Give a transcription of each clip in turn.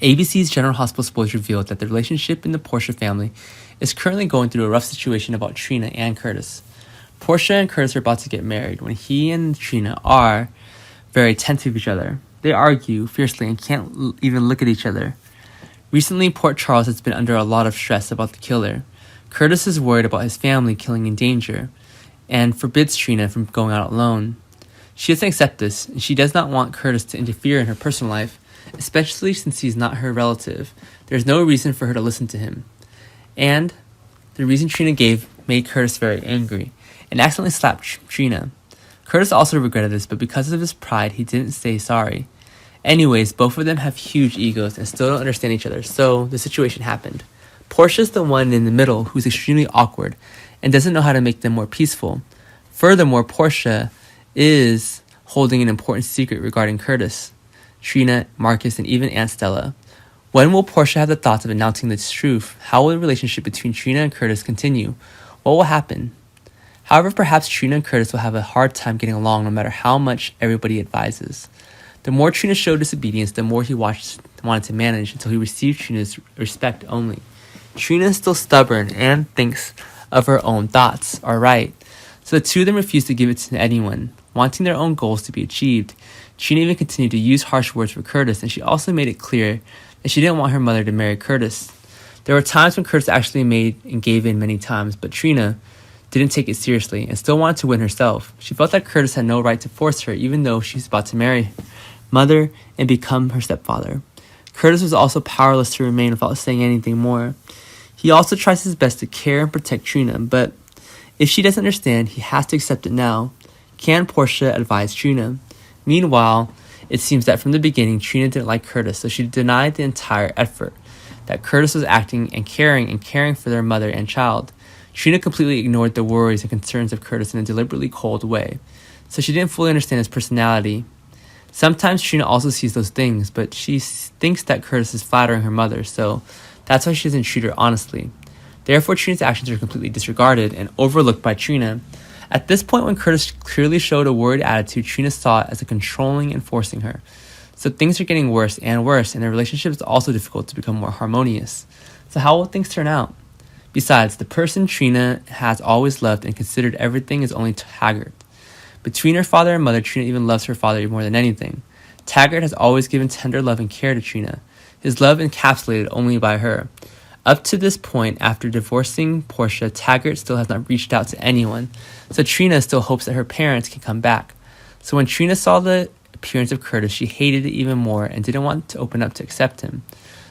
ABC's General Hospital Spoilers revealed that the relationship in the Portia family is currently going through a rough situation about Trina and Curtis. Portia and Curtis are about to get married when he and Trina are very tense with each other. They argue fiercely and can't even look at each other. Recently, Port Charles has been under a lot of stress about the killer. Curtis is worried about his family killing in danger and forbids Trina from going out alone. She doesn't accept this, and she does not want Curtis to interfere in her personal life, especially since he's not her relative. There's no reason for her to listen to him. And the reason Trina gave made Curtis very angry and accidentally slapped Trina. Curtis also regretted this, but because of his pride, he didn't say sorry. Anyways, both of them have huge egos and still don't understand each other, so the situation happened. Portia's the one in the middle who's extremely awkward and doesn't know how to make them more peaceful. Furthermore, Portia is holding an important secret regarding Curtis, Trina, Marcus, and even Aunt Stella. When will Portia have the thoughts of announcing the truth? How will the relationship between Trina and Curtis continue? What will happen? However, perhaps Trina and Curtis will have a hard time getting along no matter how much everybody advises. The more Trina showed disobedience, the more he wanted to manage until he received Trina's respect only. Trina is still stubborn and thinks of her own thoughts are right, so the two of them refuse to give it to anyone, wanting their own goals to be achieved. Trina even continued to use harsh words for Curtis, and she also made it clear that she didn't want her mother to marry Curtis. There were times when Curtis actually made and gave in many times, but Trina didn't take it seriously and still wanted to win herself. She felt that Curtis had no right to force her, even though she's about to marry her mother and become her stepfather. Curtis was also powerless to remain without saying anything more. He also tries his best to care and protect Trina, but if she doesn't understand, he has to accept it now. Can Portia advise Trina? Meanwhile, it seems that from the beginning, Trina didn't like Curtis, so she denied the entire effort that Curtis was acting and caring for their mother and child. Trina completely ignored the worries and concerns of Curtis in a deliberately cold way, so she didn't fully understand his personality. Sometimes Trina also sees those things, but she thinks that Curtis is flattering her mother, so that's why she doesn't treat her honestly. Therefore, Trina's actions are completely disregarded and overlooked by Trina. At this point, when Curtis clearly showed a worried attitude, Trina saw it as a controlling and forcing her. So things are getting worse and worse, and their relationship is also difficult to become more harmonious. So how will things turn out? Besides, the person Trina has always loved and considered everything is only Taggart. Between her father and mother, Trina even loves her father more than anything. Taggart has always given tender love and care to Trina, his love encapsulated only by her. Up to this point, after divorcing Portia, Taggart still has not reached out to anyone, so Trina still hopes that her parents can come back. So when Trina saw the appearance of Curtis, she hated it even more and didn't want to open up to accept him.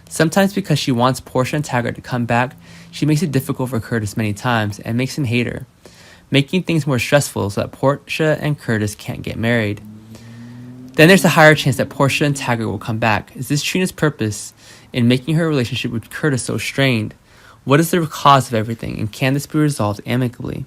Sometimes because she wants Portia and Taggart to come back, she makes it difficult for Curtis many times and makes him hate her, making things more stressful so that Portia and Curtis can't get married. Then there's a higher chance that Portia and Taggart will come back. Is this Trina's purpose in making her relationship with Curtis so strained? What is the cause of everything, and can this be resolved amicably?